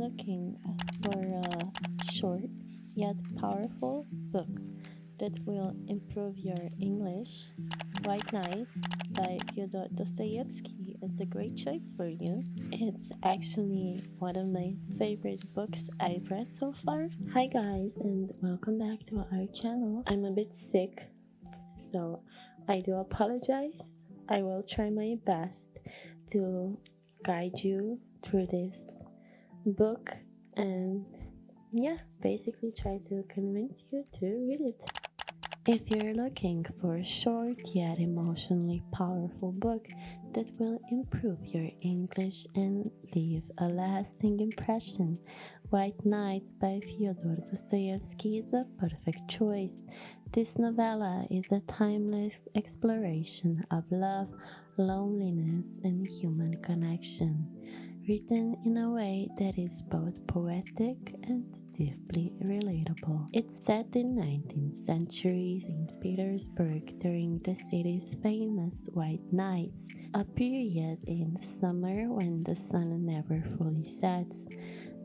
looking for a short yet powerful book that will improve your English, White Nights by Fyodor Dostoevsky is a great choice for you. It's actually one of my favorite books I've read so far. Hi guys and welcome back to our channel. I'm a bit sick, so I do apologize. I will try my best to guide you through this book and basically try to convince you to read it. If you're looking for a short yet emotionally powerful book that will improve your English and leave a lasting impression, White Nights by Fyodor Dostoevsky is a perfect choice. This novella is a timeless exploration of love, loneliness, and human connection, written in a way that is both poetic and deeply relatable. It's set in 19th century St. Petersburg during the city's famous White Nights, a period in summer when the sun never fully sets.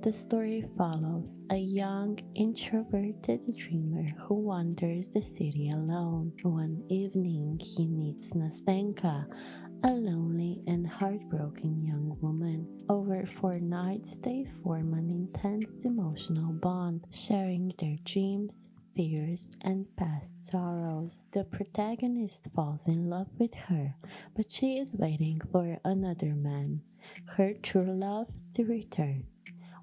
The story follows a young, introverted dreamer who wanders the city alone. One evening, he meets Nastenka, a lonely and heartbroken young woman. Over 4 nights, they form an intense emotional bond, sharing their dreams, fears, and past sorrows. The protagonist falls in love with her, but she is waiting for another man, her true love, to return.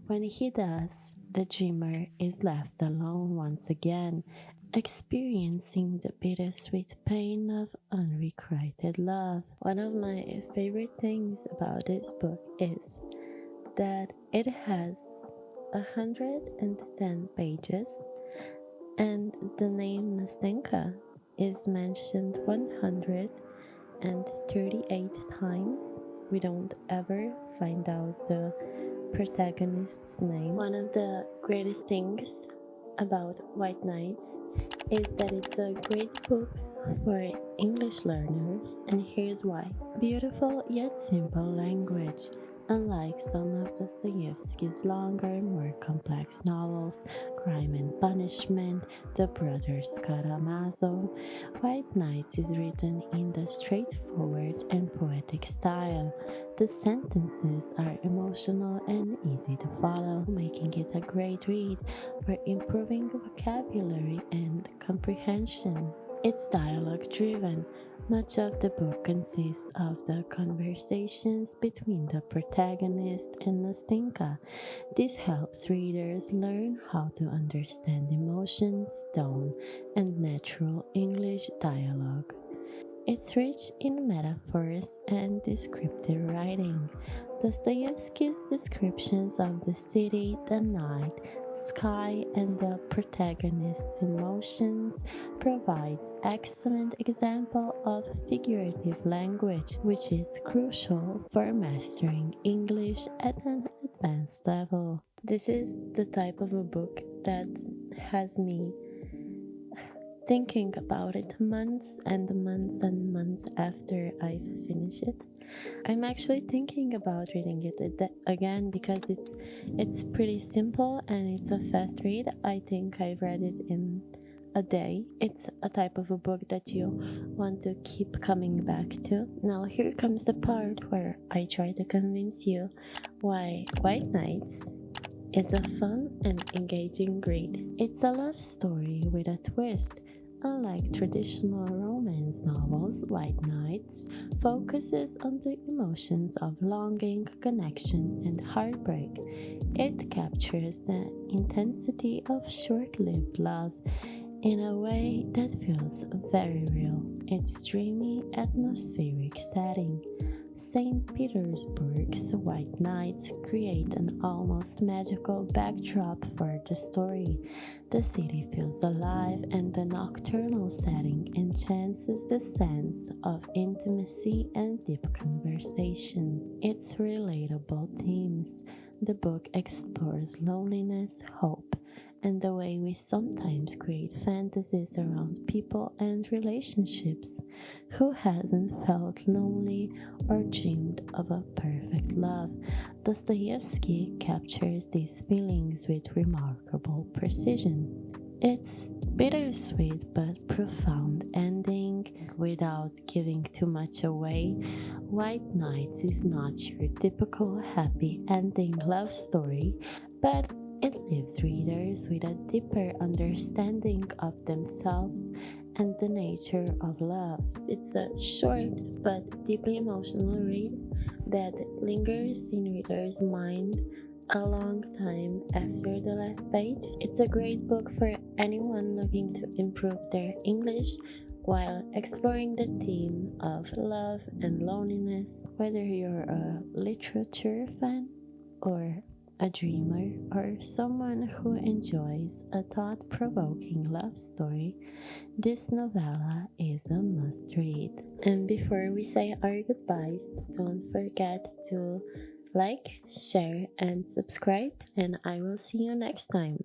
When he does, the dreamer is left alone once again, experiencing the bittersweet pain of unrequited love. One of my favorite things about this book is that it has 110 pages and the name Nastenka is mentioned 138 times. We don't ever find out the protagonist's name. One of the greatest things about White Nights is that it's a great book for English learners, and here's why. Beautiful yet simple language. Unlike some of Dostoevsky's longer, more complex novels, Crime and Punishment, The Brothers Karamazov, White Nights is written in the straightforward and poetic style. The sentences are emotional and easy to follow, making it a great read for improving vocabulary and comprehension. It's dialogue driven. Much of the book consists of the conversations between the protagonist and Nastinka. This helps readers learn how to understand emotions, tone, and natural English dialogue. It's rich in metaphors and descriptive writing. Dostoevsky's descriptions of the city, the night, sky, and the protagonist's emotions provides excellent example of figurative language, which is crucial for mastering English at an advanced level. This is the type of a book that has me thinking about it months and months and months after I finish it. I'm actually thinking about reading it again because it's pretty simple and it's a fast read. I think I've read it in a day. It's a type of a book that you want to keep coming back to. Now here comes the part where I try to convince you why White Nights is a fun and engaging read. It's a love story with a twist. Unlike traditional romance novels, White Nights focuses on the emotions of longing, connection, and heartbreak. It captures the intensity of short-lived love in a way that feels very real. Its dreamy, atmospheric setting, St. Petersburg's White Nights create an almost magical backdrop for the story. The city feels alive, and the nocturnal setting enhances the sense of intimacy and deep conversation. Its relatable themes. The book explores loneliness, hope, and the way we sometimes create fantasies around people and relationships. Who hasn't felt lonely or dreamed of a perfect love? Dostoevsky captures these feelings with remarkable precision. It's bittersweet but profound ending without giving too much away. White Nights is not your typical happy ending love story, but it leaves readers with a deeper understanding of themselves and the nature of love. It's a short but deeply emotional read that lingers in readers' mind a long time after the last page. It's a great book for anyone looking to improve their English while exploring the theme of love and loneliness. Whether you're a literature fan or a dreamer or someone who enjoys a thought provoking love story, this novella is a must read. And before we say our goodbyes, don't forget to like, share, and subscribe, and I will see you next time.